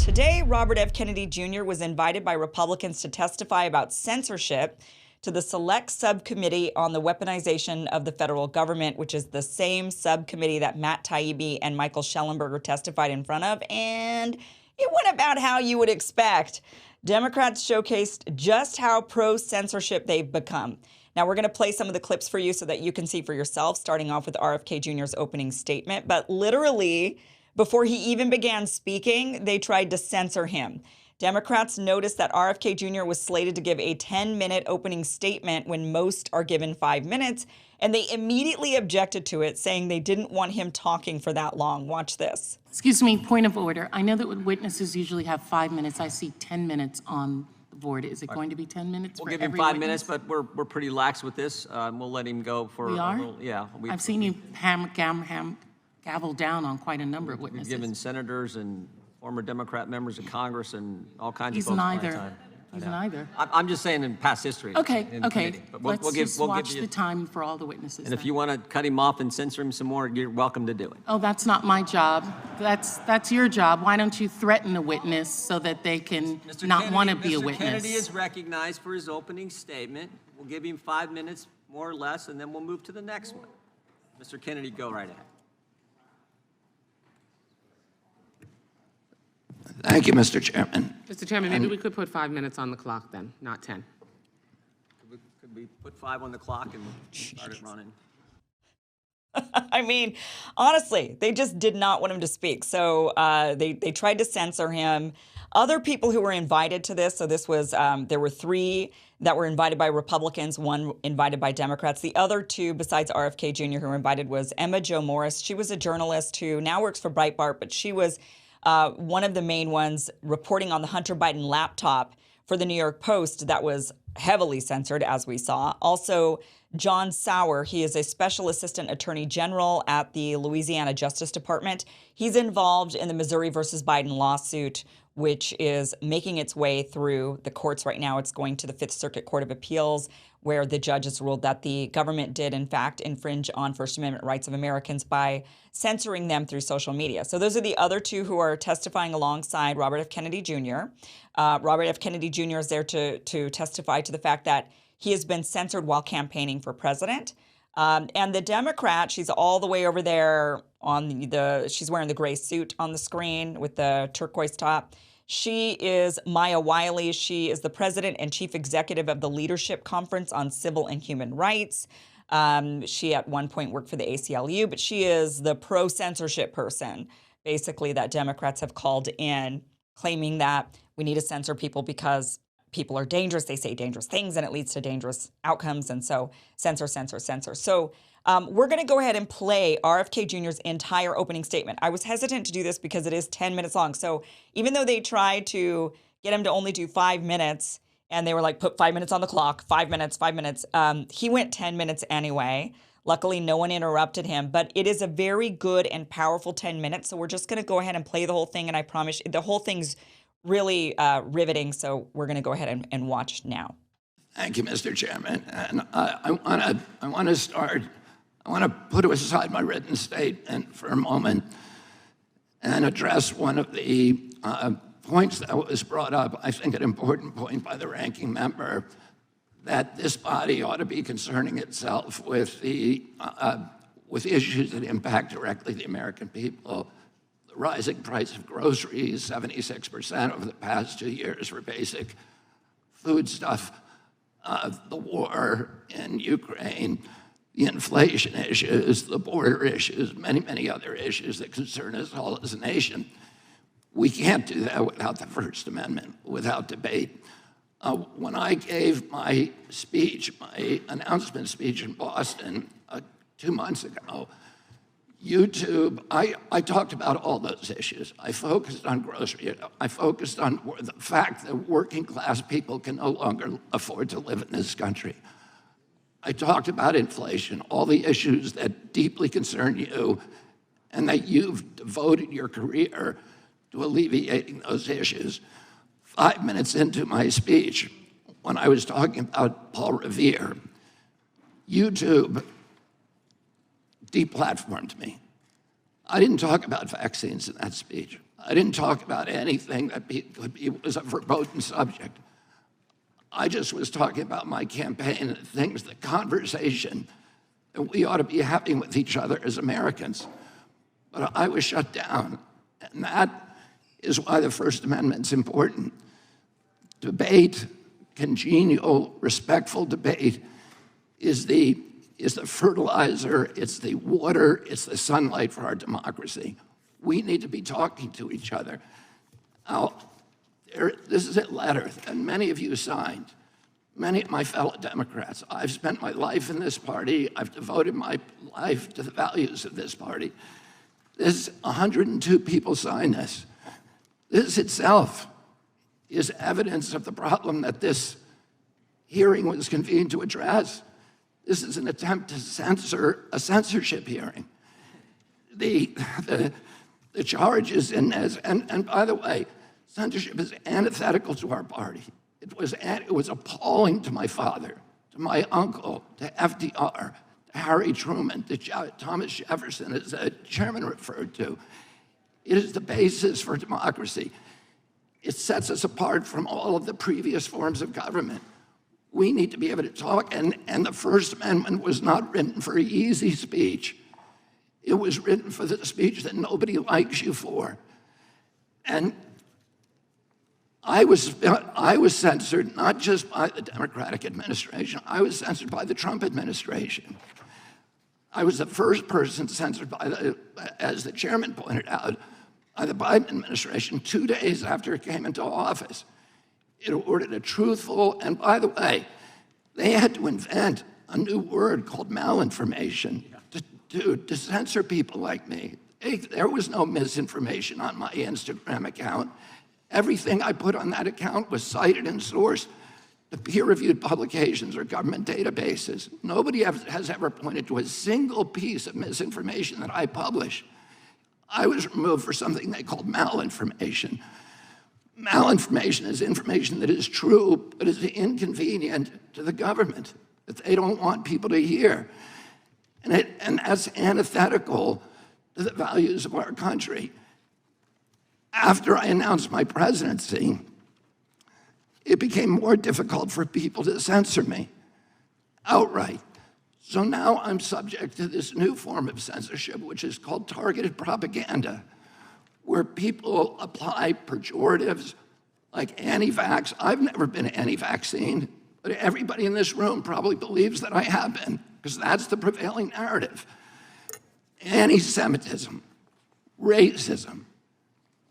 Today, Robert F. Kennedy Jr. was invited by Republicans to testify about censorship to the Select Subcommittee on the Weaponization of the Federal Government, which is the same subcommittee that Matt Taibbi and Michael Schellenberger testified in front of, and it went about how you would expect. Democrats showcased just how pro-censorship they've become. Now, we're going to play some of the clips for you so that you can see for yourself, starting off with RFK Jr.'s opening statement. But literally, before he even began speaking, they tried to censor him. Democrats noticed that RFK Jr. was slated to give a 10-minute opening statement when most are given 5 minutes, and they immediately objected to it, saying they didn't want him talking for that long. Watch this. Excuse me, point of order. I know that witnesses usually have 5 minutes. I see 10 minutes on the board. Is it going to be 10 minutes for every witness? We'll give him 5 minutes, but we're pretty lax with this. We'll let him go for we are? a little, yeah. I've seen you gavel down on quite a number of witnesses. We've given senators and former Democrat members of Congress and all kinds of folks neither. He's neither. I'm just saying in past history. Okay, okay. But let's just watch the time for all the witnesses. And if you want to cut him off and censor him some more, you're welcome to do it. Oh, that's not my job. That's your job. Why don't you threaten a witness so that they can not want to be a witness? Mr. Kennedy is recognized for his opening statement. We'll give him 5 minutes, more or less, and then we'll move to the next one. Mr. Kennedy, go right ahead. Thank you, Mr. Chairman. Mr. Chairman, maybe we could put 5 minutes on the clock then, not 10. Could we put 5 on the clock and start it running? I mean, honestly, they just did not want him to speak. So they tried to censor him. Other people who were invited to this, so this was, there were 3 that were invited by Republicans, 1 invited by Democrats. The other 2, besides RFK Jr., who were invited was Emma Jo Morris. She was a journalist who now works for Breitbart, but she was one of the main ones reporting on the Hunter Biden laptop for the New York Post that was heavily censored, as we saw. Also, John Sauer, he is a special assistant attorney general at the Louisiana Justice Department. He's involved in the Missouri versus Biden lawsuit, which is making its way through the courts right now. It's going to the Fifth Circuit Court of Appeals, where the judges ruled that the government did, in fact, infringe on First Amendment rights of Americans by censoring them through social media. So those are the other 2 who are testifying alongside Robert F. Kennedy Jr. Robert F. Kennedy Jr. is there to testify to the fact that he has been censored while campaigning for president. And the Democrat, she's all the way over there on she's wearing the gray suit on the screen with the turquoise top. She is Maya Wiley. She is the president and chief executive of the Leadership Conference on Civil and Human Rights. She at one point worked for the ACLU, but she is the pro-censorship person, basically, that Democrats have called in, claiming that we need to censor people because people are dangerous. They say dangerous things, and it leads to dangerous outcomes. And so censor, censor, censor. So we're going to go ahead and play RFK Jr.'s entire opening statement. I was hesitant to do this because it is 10 minutes long. So even though they tried to get him to only do 5 minutes, and they were like, put 5 minutes on the clock, 5 minutes, 5 minutes, he went 10 minutes anyway. Luckily, no one interrupted him, but it is a very good and powerful 10 minutes. So we're just going to go ahead and play the whole thing. And I promise you, the whole thing's really riveting. So we're going to go ahead and watch now. Thank you, Mr. Chairman. And I want to start. I want to put aside my written statement for a moment and address one of the points that was brought up, I think an important point by the ranking member, that this body ought to be concerning itself with issues that impact directly the American people. The rising price of groceries, 76% over the past 2 years for basic foodstuff, the war in Ukraine, the inflation issues, the border issues, many, many other issues that concern us all as a nation. We can't do that without the First Amendment, without debate. When I gave my speech, my announcement speech in Boston 2 months ago, YouTube, I talked about all those issues. I focused on grocery. I focused on the fact that working class people can no longer afford to live in this country. I talked about inflation, all the issues that deeply concern you, and that you've devoted your career to alleviating those issues. 5 minutes into my speech, when I was talking about Paul Revere, YouTube deplatformed me. I didn't talk about vaccines in that speech. I didn't talk about anything that was a verboten subject. I just was talking about my campaign and things, the conversation that we ought to be having with each other as Americans. But I was shut down, and that is why the First Amendment's important. Debate, congenial, respectful debate is the fertilizer, it's the water, it's the sunlight for our democracy. We need to be talking to each other. Now, this is a letter that many of you signed, many of my fellow Democrats. I've spent my life in this party. I've devoted my life to the values of this party. 102 people signed this. This itself is evidence of the problem that this hearing was convened to address. This is an attempt to censor a censorship hearing. The charges in this, and by the way, censorship is antithetical to our party. It was appalling to my father, to my uncle, to FDR, to Harry Truman, to Thomas Jefferson, as the chairman referred to. It is the basis for democracy. It sets us apart from all of the previous forms of government. We need to be able to talk, and the First Amendment was not written for easy speech. It was written for the speech that nobody likes you for. And I was censored not just by the Democratic administration, I was censored by the Trump administration. I was the first person censored by as the chairman pointed out, by the Biden administration 2 days after it came into office. It ordered a truthful, and by the way, they had to invent a new word called malinformation to censor people like me. There was no misinformation on my Instagram account. Everything I put on that account was cited and sourced to peer-reviewed publications or government databases. Nobody has ever pointed to a single piece of misinformation that I published. I was removed for something they called malinformation. Malinformation is information that is true, but is inconvenient to the government, that they don't want people to hear. And that's antithetical to the values of our country. After I announced my presidency, it became more difficult for people to censor me outright. So now I'm subject to this new form of censorship, which is called targeted propaganda, where people apply pejoratives like anti-vax. I've never been anti-vaccine, but everybody in this room probably believes that I have been, because that's the prevailing narrative. Anti-Semitism, racism,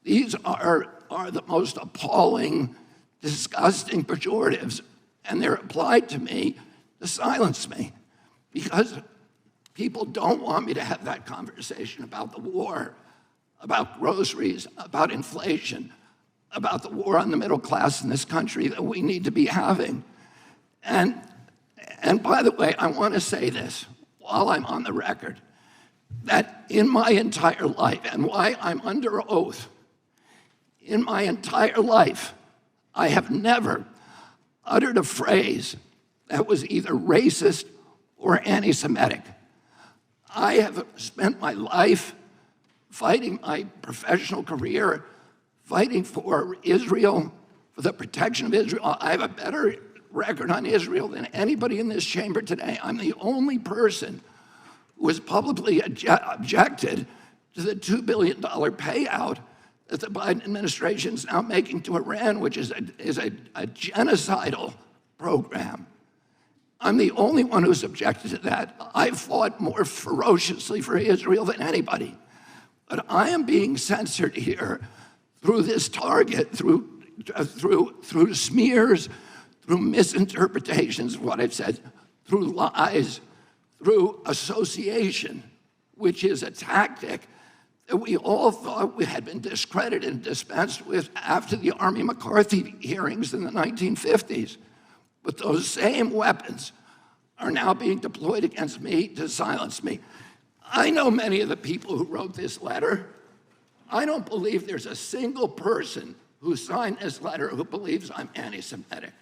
these are the most appalling, disgusting pejoratives, and they're applied to me to silence me, because people don't want me to have that conversation about the war, about groceries, about inflation, about the war on the middle class in this country that we need to be having. And by the way, I want to say this while I'm on the record, that in my entire life, and why I'm under oath, in my entire life, I have never uttered a phrase that was either racist or anti-Semitic. I have spent my life fighting my professional career, fighting for Israel, for the protection of Israel. I have a better record on Israel than anybody in this chamber today. I'm the only person who has publicly objected to the $2 billion payout that the Biden administration is now making to Iran, which is a genocidal program. I'm the only one who's objected to that. I've fought more ferociously for Israel than anybody. But I am being censored here through this target, through smears, through misinterpretations of what I've said, through lies, through association, which is a tactic that we all thought we had been discredited and dispensed with after the Army McCarthy hearings in the 1950s. But those same weapons are now being deployed against me to silence me. I know many of the people who wrote this letter. I don't believe there's a single person who signed this letter who believes I'm anti-Semitic.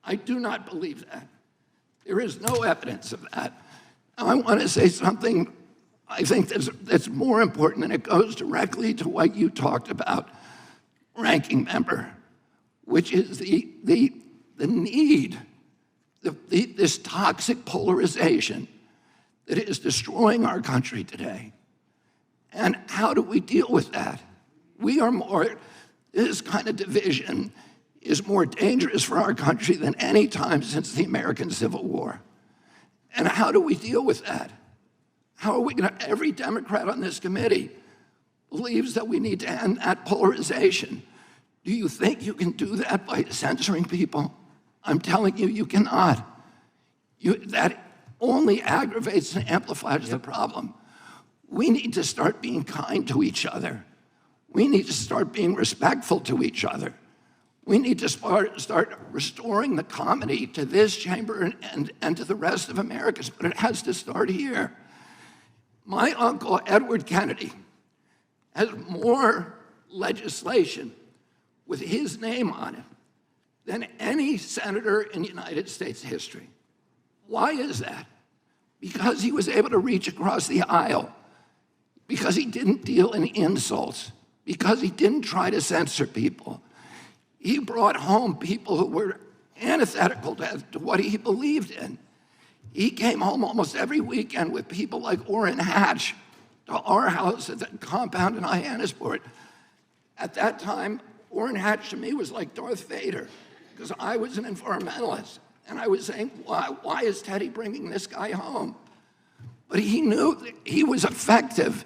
I do not believe that. There is no evidence of that. Now, I want to say something I think that's more important, and it goes directly to what you talked about, ranking member, which is the need, this toxic polarization that is destroying our country today. And how do we deal with that? This kind of division is more dangerous for our country than any time since the American Civil War. And how do we deal with that? How are we going to, every Democrat on this committee believes that we need to end that polarization. Do you think you can do that by censoring people? I'm telling you, you cannot. That only aggravates and amplifies the problem. We need to start being kind to each other. We need to start being respectful to each other. We need to start restoring the comedy to this chamber and to the rest of America, but it has to start here. My uncle, Edward Kennedy, has more legislation with his name on it than any senator in United States history. Why is that? Because he was able to reach across the aisle, because he didn't deal in insults, because he didn't try to censor people. He brought home people who were antithetical to what he believed in. He came home almost every weekend with people like Orrin Hatch to our house at the compound in Hyannisport. At that time, Orrin Hatch to me was like Darth Vader, because I was an environmentalist. And I was saying, why is Teddy bringing this guy home? But he knew that he was effective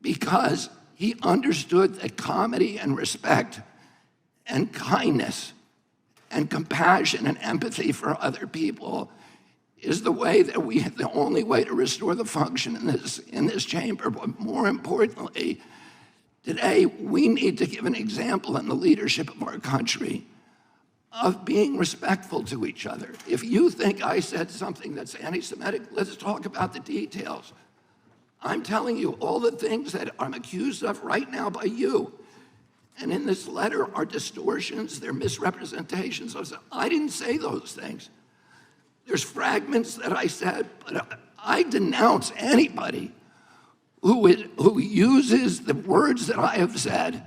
because he understood that comedy and respect and kindness and compassion and empathy for other people is the way that the only way to restore the function in this chamber. But more importantly, today we need to give an example in the leadership of our country of being respectful to each other. If you think I said something that's anti-Semitic, let's talk about the details. I'm telling you all the things that I'm accused of right now by you. And in this letter are distortions, they're misrepresentations. I didn't say those things. There's fragments that I said, but I denounce anybody who uses the words that I have said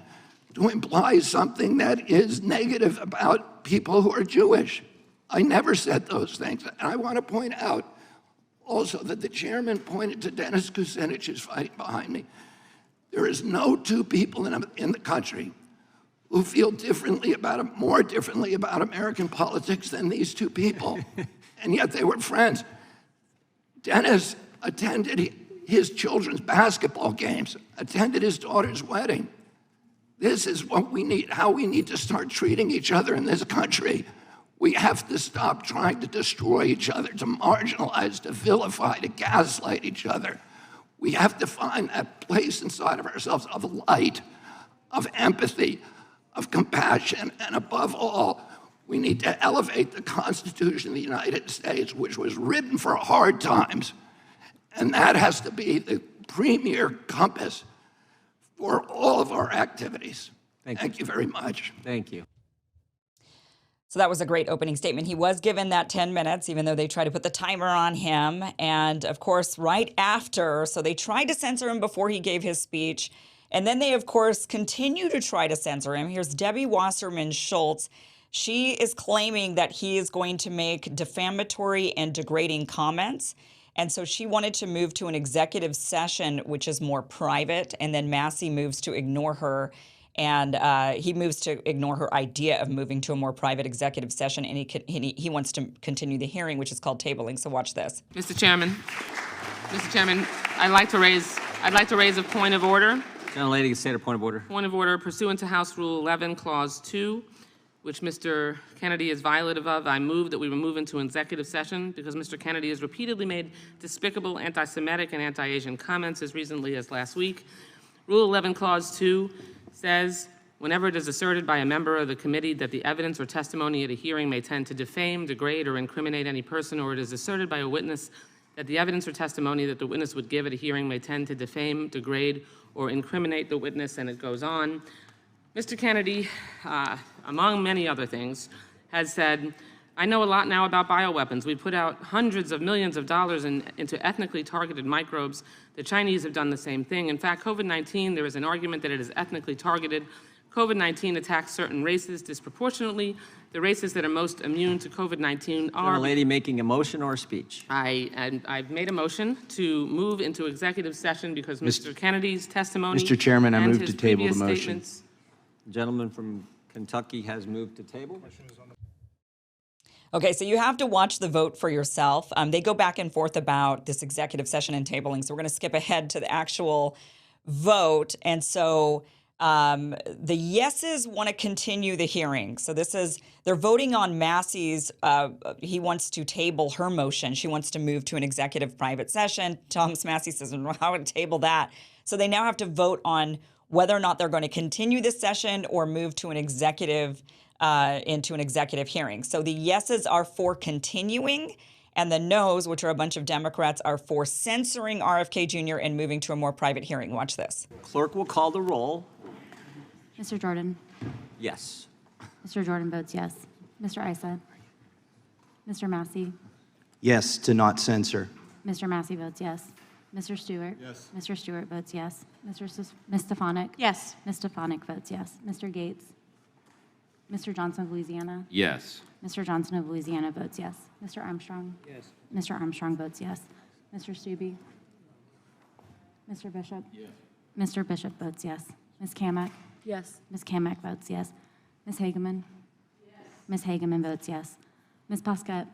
to imply something that is negative about people who are Jewish. I never said those things. And I want to point out also that the chairman pointed to Dennis Kucinich, who's fighting behind me. There is no two people in the country who feel more differently about American politics than these two people. And yet they were friends. Dennis attended his children's basketball games, attended his daughter's wedding. This is what we need, how we need to start treating each other in this country. We have to stop trying to destroy each other, to marginalize, to vilify, to gaslight each other. We have to find that place inside of ourselves of light, of empathy, of compassion, and above all, we need to elevate the Constitution of the United States, which was written for hard times, and that has to be the premier compass for all of our activities. Thank you very much. Thank you. So that was a great opening statement. He was given that 10 minutes, even though they tried to put the timer on him. And of course, right after, so they tried to censor him before he gave his speech. And then they, of course, continue to try to censor him. Here's Debbie Wasserman Schultz. She is claiming that he is going to make defamatory and degrading comments. And so she wanted to move to an executive session, which is more private. And then Massey moves to ignore her. And he moves to ignore her idea of moving to a more private executive session. And he wants to continue the hearing, which is called tabling. So watch this. Mr. Chairman, I'd like to raise a point of order. Gentlelady can state a point of order. Point of order pursuant to House Rule 11, Clause 2, which Mr. Kennedy is violative of. I move that we move into executive session because Mr. Kennedy has repeatedly made despicable anti-Semitic and anti-Asian comments as recently as last week. Rule 11, Clause 2 says, whenever it is asserted by a member of the committee that the evidence or testimony at a hearing may tend to defame, degrade, or incriminate any person, or it is asserted by a witness that the evidence or testimony that the witness would give at a hearing may tend to defame, degrade, or incriminate the witness, and it goes on. Mr. Kennedy, among many other things, has said I know a lot now about bioweapons. We put out hundreds of millions of dollars into ethnically targeted microbes. The Chinese have done the same thing. In fact, COVID-19, there is an argument that it is ethnically targeted. COVID-19 attacks certain races disproportionately. The races that are most immune to COVID-19 are... A lady making a motion or a speech? I've made a motion to move into executive session because Mr. Kennedy's testimony... Mr. Chairman, I and move his to table the previous motion. statements- The gentleman from Kentucky has moved to table. Okay, so you have to watch the vote for yourself. They go back and forth about this executive session and tabling, so we're going to skip ahead to the actual vote. And so the yeses want to continue the hearing. So they're voting on Massey's, he wants to table her motion. She wants to move to an executive private session. Thomas Massey says, well, how would table that? So they now have to vote on whether or not they're going to continue this session or move to an executive into an executive hearing. So the yeses are for continuing, and the noes, which are a bunch of Democrats, are for censoring RFK Jr. and moving to a more private hearing. Watch this. Clerk will call the roll. Mr. Jordan? Yes. Mr. Jordan votes yes. Mr. Issa? Mr. Massey? Yes, to not censor. Mr. Massey votes yes. Mr. Stewart? Yes. Mr. Stewart votes yes. Ms. Stefanik? Yes. Ms. Stefanik votes yes. Mr. Gates? Mr. Johnson of Louisiana? Yes. Mr. Johnson of Louisiana votes yes. Mr. Armstrong? Yes. Mr. Armstrong votes yes. Mr. Stube? Mr. Bishop? Yes. Mr. Bishop votes yes. Ms. Kamak? Yes. Ms. Kamak votes yes. Ms. Hageman? Yes. Ms. Hageman votes yes. Ms. Pasquette?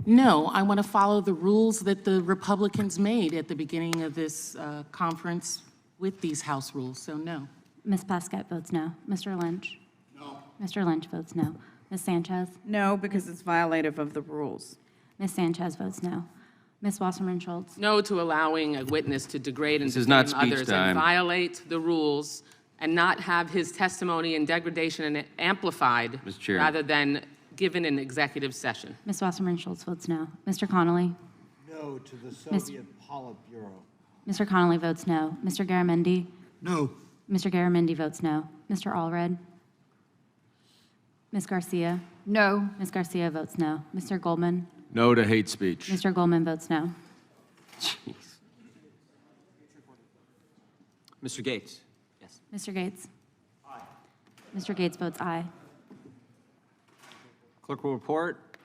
No, I want to follow the rules that the Republicans made at the beginning of this conference with these House rules, so no. Ms. Pasquette votes no. Mr. Lynch? No. Mr. Lynch votes no. Ms. Sanchez? No, because it's violative of the rules. Ms. Sanchez votes no. Ms. Wasserman Schultz? No to allowing a witness to degrade and This is not defame speech others time. and violate the rules and not have his testimony and degradation and amplified Mr. Chair. rather than given in executive session. Ms. Wasserman Schultz votes no. Mr. Connolly? No to the Soviet Politburo. Mr. Connolly votes no. Mr. Garamendi? No. Mr. Garamendi votes no. Mr. Allred? Ms. Garcia? No. Ms. Garcia votes no. Mr. Goldman? No to hate speech. Mr. Goldman votes no. Jeez. Mr. Gates? Yes. Mr. Gates? Aye. Mr. Gates votes aye. Clerk will report.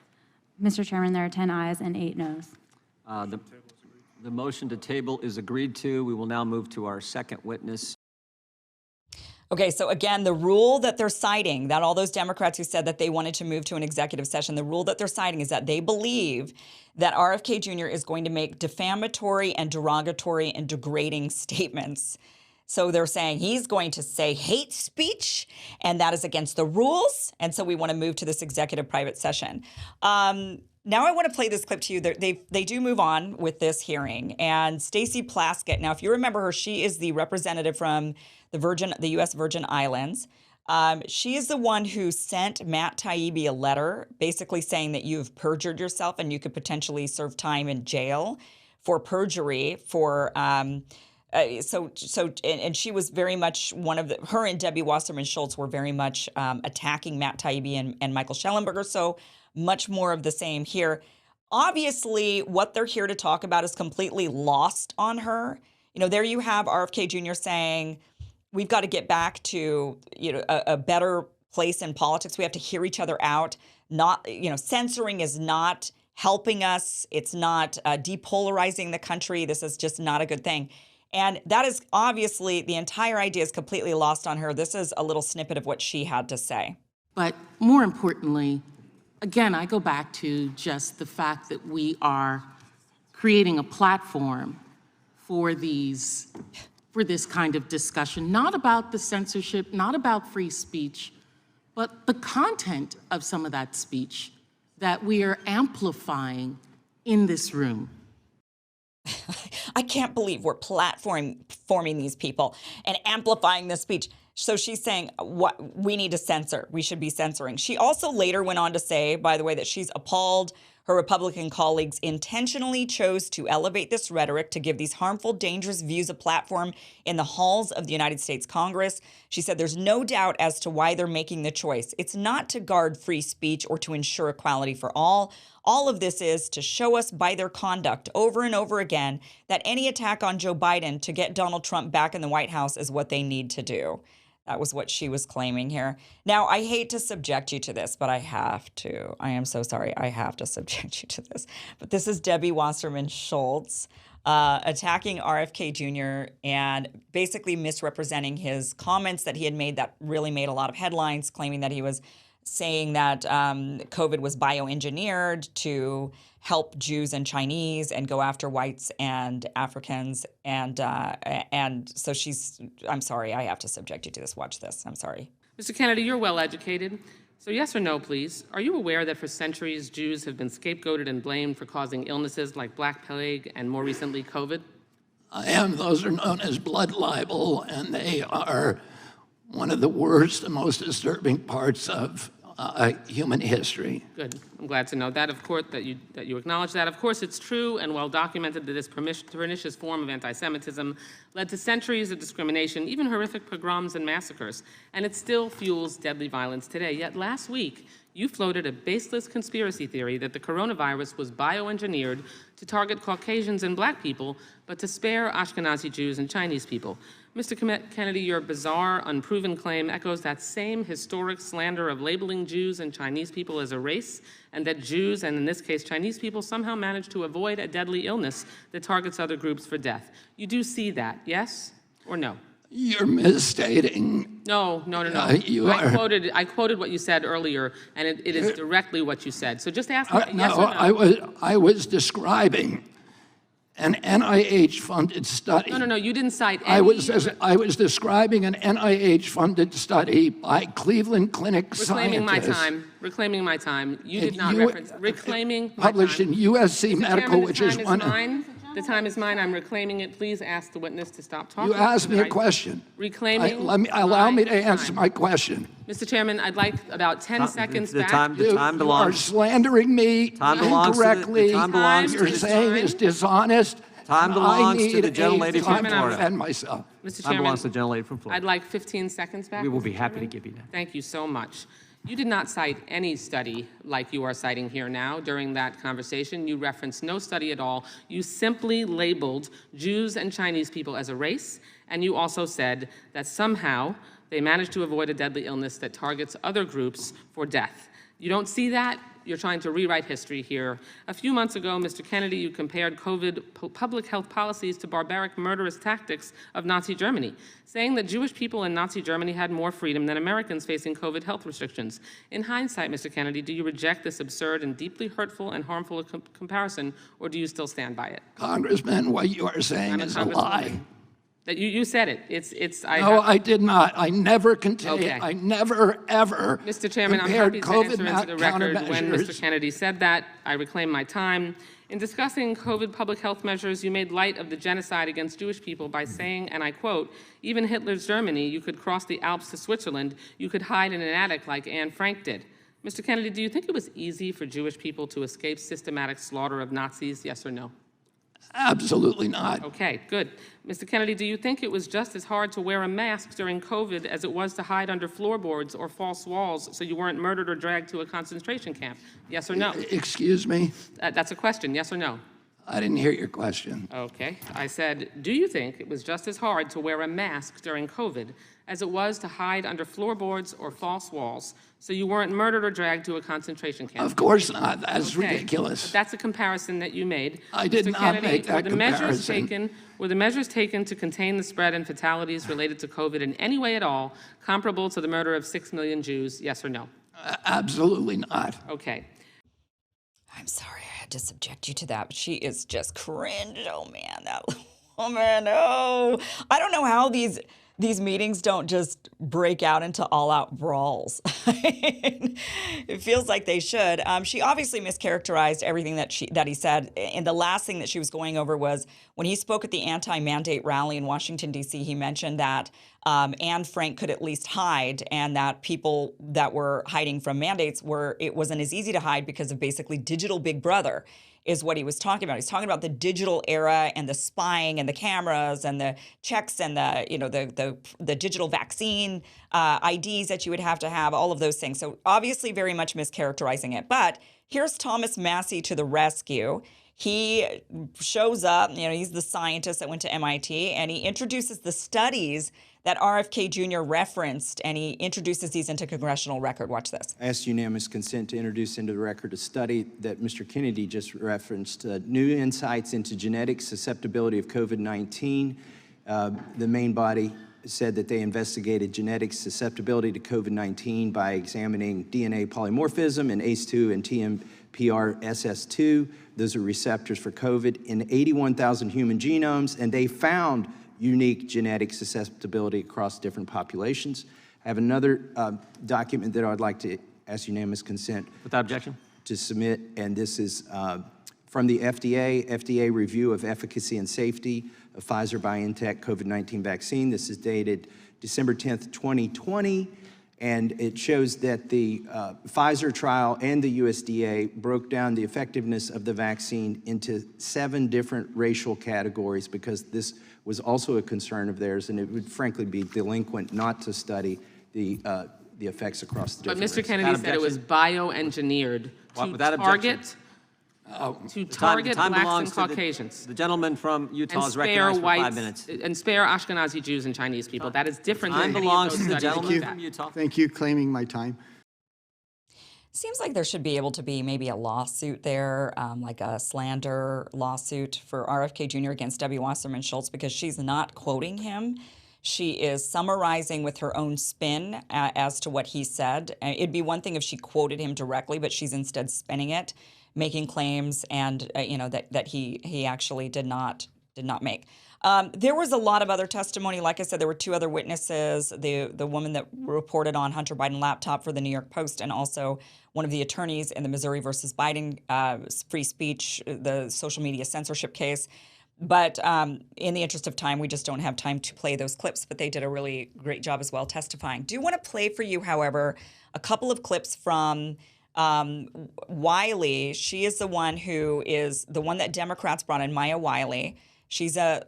Mr. Chairman, there are 10 ayes and 8 noes. The motion to table is agreed to. We will now move to our second witness. Okay, so again, the rule that they're citing, that all those Democrats who said that they wanted to move to an executive session, the rule that they're citing is that they believe that RFK Jr. is going to make defamatory and derogatory and degrading statements. So they're saying he's going to say hate speech, and that is against the rules, and so we want to move to this executive private session. Now I want to play this clip to you. They do move on with this hearing, and Stacey Plaskett, now if you remember her, she is the representative from the U.S. Virgin Islands. She is the one who sent Matt Taibbi a letter basically saying that you've perjured yourself and you could potentially serve time in jail for perjury for... and she was very much her and Debbie Wasserman Schultz were very much attacking Matt Taibbi and Michael Schellenberger. So much more of the same here. Obviously, what they're here to talk about is completely lost on her. You know, there you have RFK Jr. saying, we've got to get back to, a better place in politics. We have to hear each other out. Censoring is not helping us. It's not depolarizing the country. This is just not a good thing. And that is obviously, the entire idea is completely lost on her. This is a little snippet of what she had to say. But more importantly, again, I go back to just the fact that we are creating a platform for this kind of discussion, not about the censorship, not about free speech, but the content of some of that speech that we are amplifying in this room. I can't believe we're platforming these people and amplifying this speech. So she's saying what we need to censor. We should be censoring. She also later went on to say, by the way, that she's appalled Her Republican colleagues intentionally chose to elevate this rhetoric to give these harmful, dangerous views a platform in the halls of the United States Congress. She said there's no doubt as to why they're making the choice. It's not to guard free speech or to ensure equality for all. All of this is to show us by their conduct over and over again that any attack on Joe Biden to get Donald Trump back in the White House is what they need to do. That was what she was claiming here. Now, I hate to subject you to this, but I have to. I am so sorry. I have to subject you to this. But this is Debbie Wasserman Schultz attacking RFK Jr. and basically misrepresenting his comments that he had made that really made a lot of headlines, claiming that he was saying that COVID was bioengineered to help Jews and Chinese and go after whites and Africans. And so I'm sorry, I have to subject you to this. Watch this. I'm sorry. Mr. Kennedy, you're well educated. So yes or no, please. Are you aware that for centuries, Jews have been scapegoated and blamed for causing illnesses like Black Plague and more recently COVID? I am. Those are known as blood libel, and they are one of the worst and most disturbing parts of human history. Good. I'm glad to know that, of course, that you acknowledge that. Of course, it's true and well documented that this pernicious form of anti-Semitism led to centuries of discrimination, even horrific pogroms and massacres, and it still fuels deadly violence today. Yet last week, you floated a baseless conspiracy theory that the coronavirus was bioengineered to target Caucasians and Black people, but to spare Ashkenazi Jews and Chinese people. Mr. Kennedy, your bizarre, unproven claim echoes that same historic slander of labeling Jews and Chinese people as a race, and that Jews, and in this case Chinese people, somehow managed to avoid a deadly illness that targets other groups for death. You do see that, yes or no? You're misstating. No. I quoted what you said earlier, and it is directly what you said. So just ask me yes or no. I was describing an NIH-funded study. No, you didn't cite any. I was describing an NIH-funded study by Cleveland Clinic scientists. Reclaiming my time. You did not reference. Reclaiming my published time. in USC Mr. Medical, Chairman, which is one. The time is mine. I'm reclaiming it. Please ask the witness to stop talking. You asked me a question. Reclaiming. Allow me to answer my question. Mr. Chairman, I'd like about 10 seconds back. The time belongs. You are slandering me incorrectly. You're saying it's dishonest. Time belongs to the gentlelady from Florida. Florida. Defend myself. Mr. Time Chairman, belongs to the gentlelady from Florida. I'd like 15 seconds back. We will Mr. be happy to Chairman. give you that. Thank you so much. You did not cite any study like you are citing here now during that conversation. You referenced no study at all. You simply labeled Jews and Chinese people as a race, and you also said that somehow they managed to avoid a deadly illness that targets other groups for death. You don't see that? You're trying to rewrite history here. A few months ago, Mr. Kennedy, you compared COVID public health policies to barbaric, murderous tactics of Nazi Germany, saying that Jewish people in Nazi Germany had more freedom than Americans facing COVID health restrictions. In hindsight, Mr. Kennedy, do you reject this absurd and deeply hurtful and harmful comparison, or do you still stand by it? Congressman, what you are saying is a lie. That you said it. I did not. I never contained. Okay. I never, ever Mr. Chairman, I'm compared happy to COVID enter into the record when Mr. countermeasures. Kennedy said that. I reclaim my time. In discussing COVID public health measures, you made light of the genocide against Jewish people by saying, and I quote, even Hitler's Germany, you could cross the Alps to Switzerland, you could hide in an attic like Anne Frank did. Mr. Kennedy, do you think it was easy for Jewish people to escape systematic slaughter of Nazis, yes or no? Absolutely not. Okay, good. Mr. Kennedy, do you think it was just as hard to wear a mask during COVID as it was to hide under floorboards or false walls so you weren't murdered or dragged to a concentration camp? Yes or no? Excuse me? That's a question, yes or no? I didn't hear your question. Okay. I said, do you think it was just as hard to wear a mask during COVID as it was to hide under floorboards or false walls so you weren't murdered or dragged to a concentration camp? Of course not. That's Okay. ridiculous. But that's a comparison that you made. I did Mr. not Kennedy, make that comparison. Were the measures taken to contain the spread and fatalities related to COVID in any way at all comparable to the murder of 6 million Jews, yes or no? Absolutely not. Okay. I'm sorry I had to subject you to that, but she is just cringe. Oh, man, that woman. Oh, I don't know how these these meetings don't just break out into all-out brawls. It feels like they should. She obviously mischaracterized everything that he said. And the last thing that she was going over was when he spoke at the anti-mandate rally in Washington, D.C., he mentioned that Anne Frank could at least hide, and that people that were hiding from mandates it wasn't as easy to hide because of basically digital Big Brother, is what he was talking about. He's talking about the digital era and the spying and the cameras and the checks and the digital vaccine IDs that you would have to have, all of those things. So obviously very much mischaracterizing it. But here's Thomas Massey to the rescue. He shows up, he's the scientist that went to MIT, and he introduces the studies that RFK Jr. referenced, and he introduces these into congressional record. Watch this. I ask unanimous consent to introduce into the record a study that Mr. Kennedy just referenced, new insights into genetic susceptibility of COVID-19. The main body said that they investigated genetic susceptibility to COVID-19 by examining DNA polymorphism in ACE2 and TMPRSS2. Those are receptors for COVID in 81,000 human genomes, and they found unique genetic susceptibility across different populations. I have another document that I'd like to ask unanimous consent. Without objection. To submit, and this is from the FDA review of efficacy and safety of Pfizer-BioNTech COVID-19 vaccine. This is dated December 10th, 2020, and it shows that the Pfizer trial and the USDA broke down the effectiveness of the vaccine into 7 different racial categories, because this was also a concern of theirs, and it would frankly be delinquent not to study the effects across the different But Mr. races. Kennedy said it was bioengineered to target Time blacks belongs and to Caucasians. The gentleman from Utah And is spare recognized for 5 whites, minutes. and spare Ashkenazi Jews and Chinese people. That is different Time than any of belongs those to the studies gentleman like from that. Utah. Thank you, claiming my time. Seems like there should be able to be maybe a lawsuit there, like a slander lawsuit for RFK Jr. against Debbie Wasserman Schultz, because she's not quoting him. She is summarizing with her own spin as to what he said. It'd be one thing if she quoted him directly, but she's instead spinning it, making claims, and that he actually did not make. There was a lot of other testimony. Like I said, there were 2 other witnesses, the woman that reported on Hunter Biden laptop for the New York Post, and also one of the attorneys in the Missouri versus Biden free speech, the social media censorship case. But in the interest of time, we just don't have time to play those clips, but they did a really great job as well testifying. Do want to play for you, however, a couple of clips from Wiley. She is the one that Democrats brought in, Maya Wiley. She's a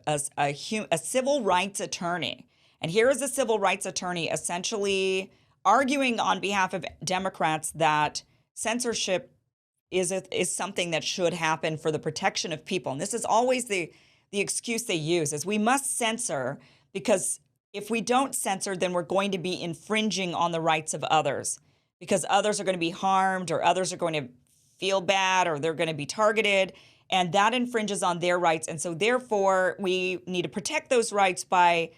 civil rights attorney. And here is a civil rights attorney essentially arguing on behalf of Democrats that censorship is something that should happen for the protection of people. And this is always the excuse they use, is we must censor because if we don't censor, then we're going to be infringing on the rights of others, because others are going to be harmed, or others are going to feel bad, or they're going to be targeted, and that infringes on their rights. And so therefore, we need to protect those rights by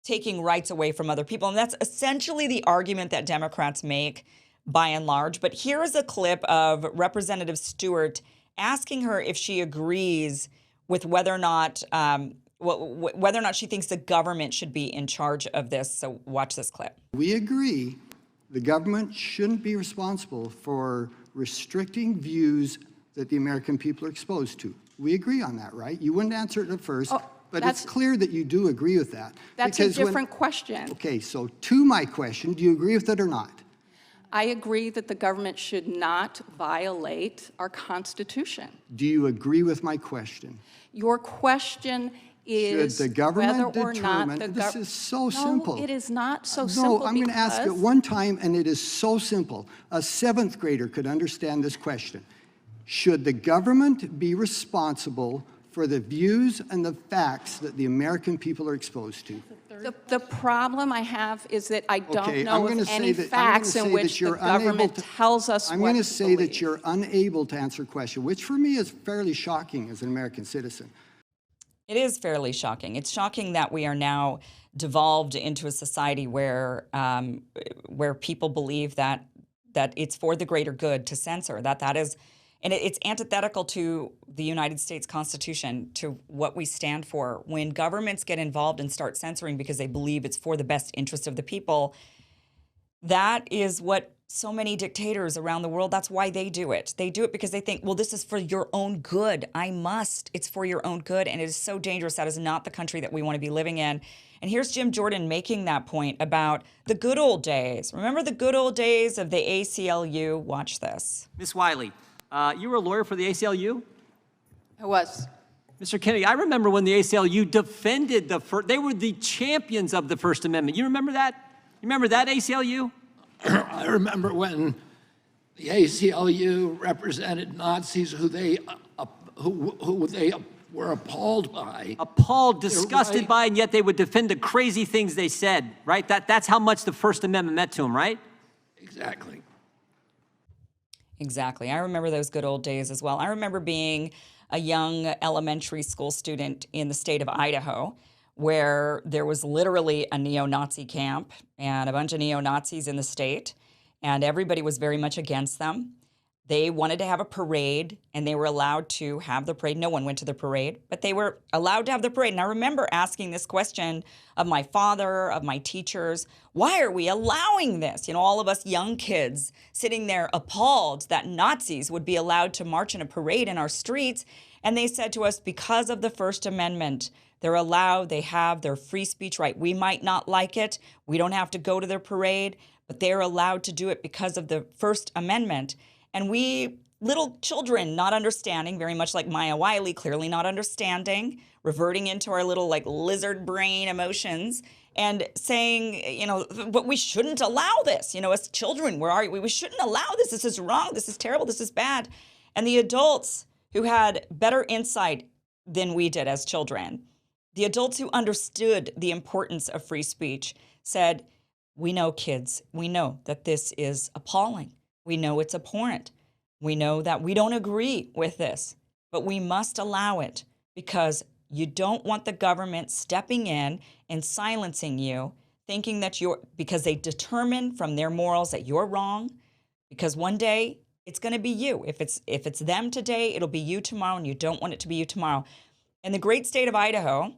taking rights away from other people. And that's essentially the argument that Democrats make by and large. But here is a clip of Representative Stewart asking her if she agrees with whether or not she thinks the government should be in charge of this. So watch this clip. We agree the government shouldn't be responsible for restricting views that the American people are exposed to. We agree on that, right? You wouldn't answer it at first, but it's clear that you do agree with that. That's a different question. Okay, so to my question, do you agree with it or not? I agree that the government should not violate our Constitution. Do you agree with my question? Your question is Should the government whether or not determine, the this is so simple. No, it is not so simple. No, I'm going to ask it one time, and it is so simple. A 7th grader could understand this question. Should the government be responsible for the views and the facts that the American people are exposed to? The problem I have is that I don't Okay, know of any facts in which the government tells us I'm what going to to say that believe. you're unable to answer a question, which for me is fairly shocking as an American citizen. It is fairly shocking. It's shocking that we are now devolved into a society where people believe that it's for the greater good to censor, that is And it's antithetical to the United States Constitution, to what we stand for. When governments get involved and start censoring because they believe it's for the best interest of the people, that is what so many dictators around the world, that's why they do it. They do it because they think, well, this is for your own good. I must. It's for your own good. And it is so dangerous. That is not the country that we want to be living in. And here's Jim Jordan making that point about the good old days. Remember the good old days of the ACLU? Watch this. Ms. Wiley, you were a lawyer for the ACLU? I was. Mr. Kennedy, I remember when the ACLU defended they were the champions of the First Amendment. You remember that? You remember that, ACLU? I remember when the ACLU represented Nazis who they were appalled by. Appalled, disgusted by, and yet they would defend the crazy things they said, right? That's how much the First Amendment meant to them, right? Exactly. Exactly. I remember those good old days as well. I remember being a young elementary school student in the state of Idaho, where there was literally a neo-Nazi camp and a bunch of neo-Nazis in the state, and everybody was very much against them. They wanted to have a parade, and they were allowed to have the parade. No one went to the parade, but they were allowed to have the parade. And I remember asking this question of my father, of my teachers, why are we allowing this? You know, all of us young kids sitting there appalled that Nazis would be allowed to march in a parade in our streets. And they said to us, because of the First Amendment, they're allowed, they have their free speech right. We might not like it. We don't have to go to their parade, but they're allowed to do it because of the First Amendment. And we, little children, not understanding, very much like Maya Wiley, clearly not understanding, reverting into our little like lizard brain emotions and saying, you know, but we shouldn't allow this. You know, as children, where are we? We shouldn't allow this. This is wrong. This is terrible. This is bad. And the adults who had better insight than we did as children, the adults who understood the importance of free speech said, we know, kids, we know that this is appalling. We know it's abhorrent. We know that we don't agree with this, but we must allow it because you don't want the government stepping in and silencing you, thinking that because they determine from their morals that you're wrong, because one day it's going to be you. If it's them today, it'll be you tomorrow, and you don't want it to be you tomorrow. And the great state of Idaho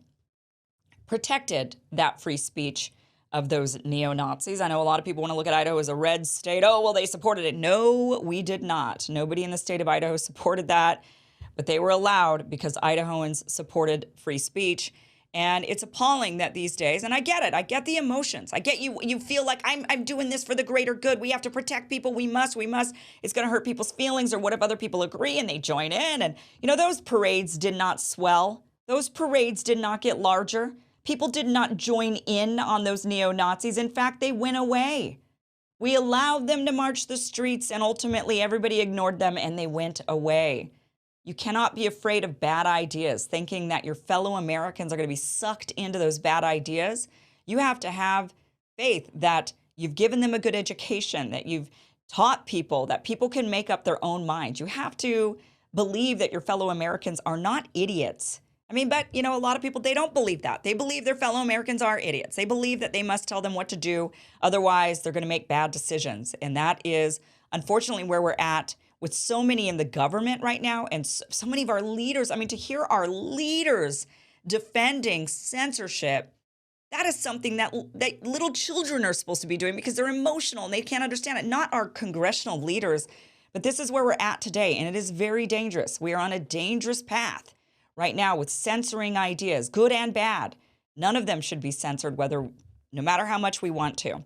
protected that free speech of those neo-Nazis. I know a lot of people want to look at Idaho as a red state. Oh, well, they supported it. No, we did not. Nobody in the state of Idaho supported that, but they were allowed because Idahoans supported free speech. And it's appalling that these days, and I get it. I get the emotions. I get you feel like I'm doing this for the greater good. We have to protect people. We must. It's going to hurt people's feelings, or what if other people agree and they join in? And, you know, those parades did not swell. Those parades did not get larger. People did not join in on those neo-Nazis. In fact, they went away. We allowed them to march the streets, and ultimately everybody ignored them and they went away. You cannot be afraid of bad ideas, thinking that your fellow Americans are going to be sucked into those bad ideas. You have to have faith that you've given them a good education, that you've taught people, that people can make up their own minds. You have to believe that your fellow Americans are not idiots. I mean, but, you know, a lot of people, they don't believe that. They believe their fellow Americans are idiots. They believe that they must tell them what to do. Otherwise, they're going to make bad decisions. And that is, unfortunately, where we're at with so many in the government right now and so many of our leaders. I mean, to hear our leaders defending censorship, that is something that little children are supposed to be doing because they're emotional and they can't understand it. Not our congressional leaders, but this is where we're at today. And it is very dangerous. We are on a dangerous path right now with censoring ideas, good and bad. None of them should be censored, no matter how much we want to.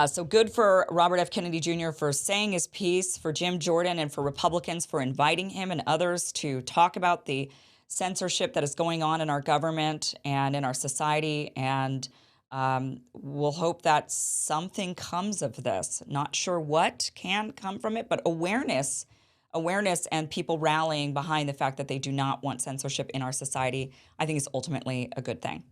So good for Robert F. Kennedy Jr. for saying his piece, for Jim Jordan and for Republicans for inviting him and others to talk about the censorship that is going on in our government and in our society. And we'll hope that something comes of this. Not sure what can come from it, but awareness and people rallying behind the fact that they do not want censorship in our society, I think is ultimately a good thing.